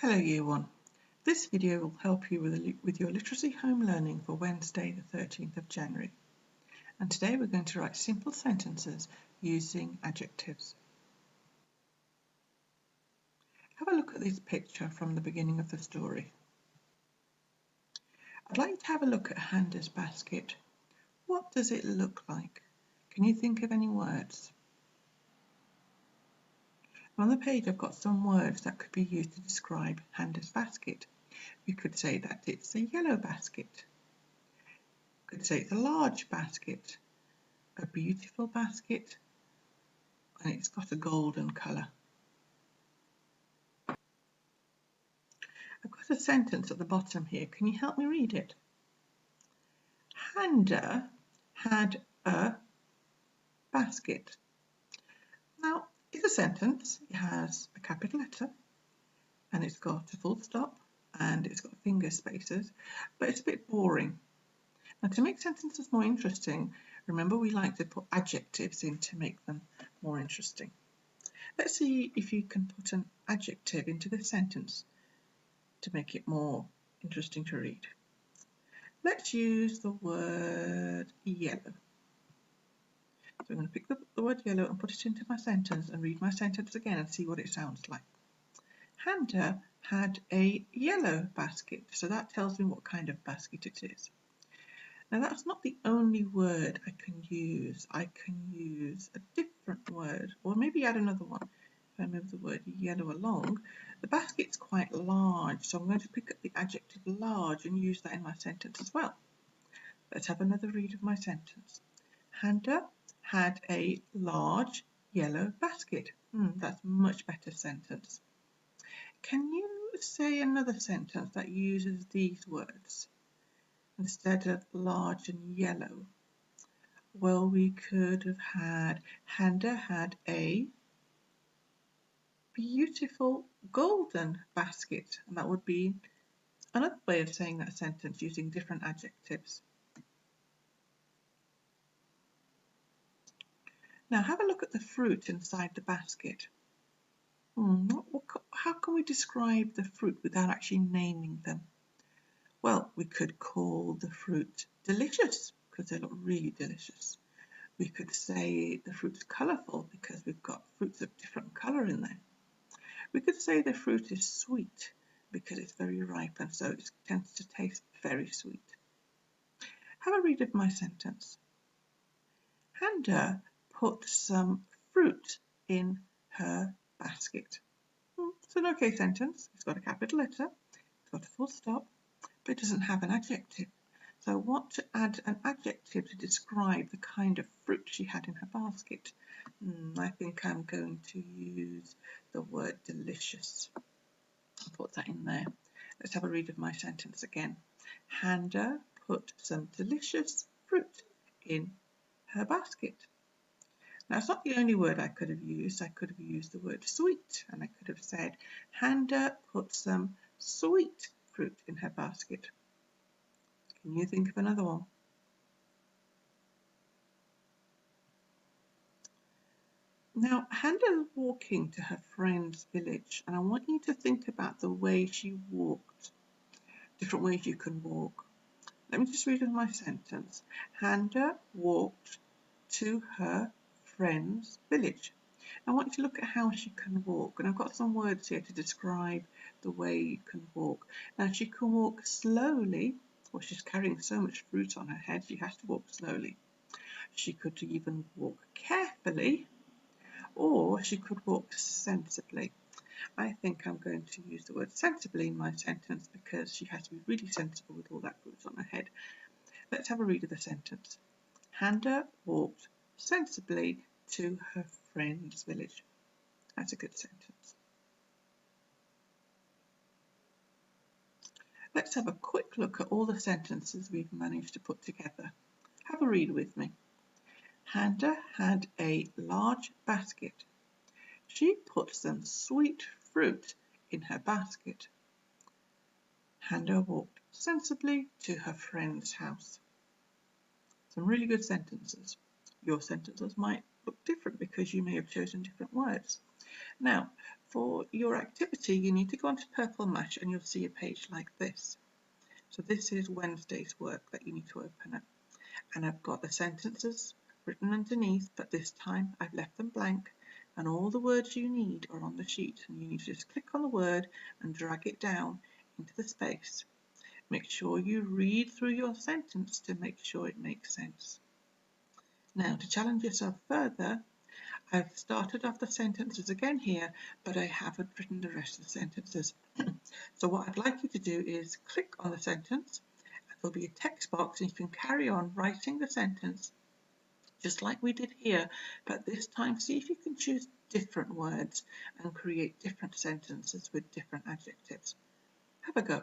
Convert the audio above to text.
Hello Year 1. This video will help you with your literacy home learning for Wednesday the 13th of January. And today we're going to write simple sentences using adjectives. Have a look at this picture from the beginning of the story. I'd like you to have a look at Handa's basket. What does it look like? Can you think of any words? On the page I've got some words that could be used to describe Handa's basket. We could say that it's a yellow basket. We could say it's a large basket, a beautiful basket, and it's got a golden colour. I've got a sentence at the bottom here. Can you help me read it? Handa had a basket. Now, it's a sentence. It has a capital letter and it's got a full stop and it's got finger spaces, but it's a bit boring. Now, to make sentences more interesting, remember we like to put adjectives in to make them more interesting. Let's see if you can put an adjective into this sentence to make it more interesting to read. Let's use the word yellow. So I'm going to pick the word yellow and put it into my sentence and read my sentence again and see what it sounds like. Handa had a yellow basket. So that tells me what kind of basket it is. Now that's not the only word I can use. I can use a different word or maybe add another one. If I move the word yellow along, the basket's quite large, so I'm going to pick up the adjective large and use that in my sentence as well. Let's have another read of my sentence. Handa had a large yellow basket. That's a much better sentence. Can you say another sentence that uses these words instead of large and yellow? Well, we could have had Handa had a beautiful golden basket, and that would be another way of saying that sentence using different adjectives. Now have a look at the fruit inside the basket. How can we describe the fruit without actually naming them? Well, we could call the fruit delicious because they look really delicious. We could say the fruit's colourful because we've got fruits of different colour in there. We could say the fruit is sweet because it's very ripe and so it tends to taste very sweet. Have a read of my sentence. Handa put some fruit in her basket. It's an okay sentence. It's got a capital letter, it's got a full stop, but it doesn't have an adjective. So I want to add an adjective to describe the kind of fruit she had in her basket. I think I'm going to use the word delicious. I'll put that in there. Let's have a read of my sentence again. Handa put some delicious fruit in her basket. Now, it's not the only word I could have used. I could have used the word sweet, and I could have said, Handa put some sweet fruit in her basket. Can you think of another one? Now, Handa's walking to her friend's village, and I want you to think about the way she walked. Different ways you can walk. Let me just read my sentence. Handa walked to her friend's village. I want you to look at how she can walk, and I've got some words here to describe the way you can walk. Now, she can walk slowly. Well, she's carrying so much fruit on her head, she has to walk slowly. She could even walk carefully, or she could walk sensibly. I think I'm going to use the word sensibly in my sentence because she has to be really sensible with all that fruit on her head. Let's have a read of the sentence. Handa walked sensibly to her friend's village. That's a good sentence. Let's have a quick look at all the sentences we've managed to put together. Have a read with me. Handa had a large basket. She put some sweet fruit in her basket. Handa walked sensibly to her friend's house. Some really good sentences. Your sentences might look different because you may have chosen different words. Now, For your activity, you need to go onto Purple Mush and you'll see a page like this. So this is Wednesday's work that you need to open up. And I've got the sentences written underneath, but this time I've left them blank, and all the words you need are on the sheet, and you need to just click on the word and drag it down into the space. Make sure you read through your sentence to make sure it makes sense. Now, to challenge yourself further, I've started off the sentences again here, but I haven't written the rest of the sentences. So what I'd like you to do is click on the sentence, and there'll be a text box, and you can carry on writing the sentence just like we did here, but this time see if you can choose different words and create different sentences with different adjectives. Have a go.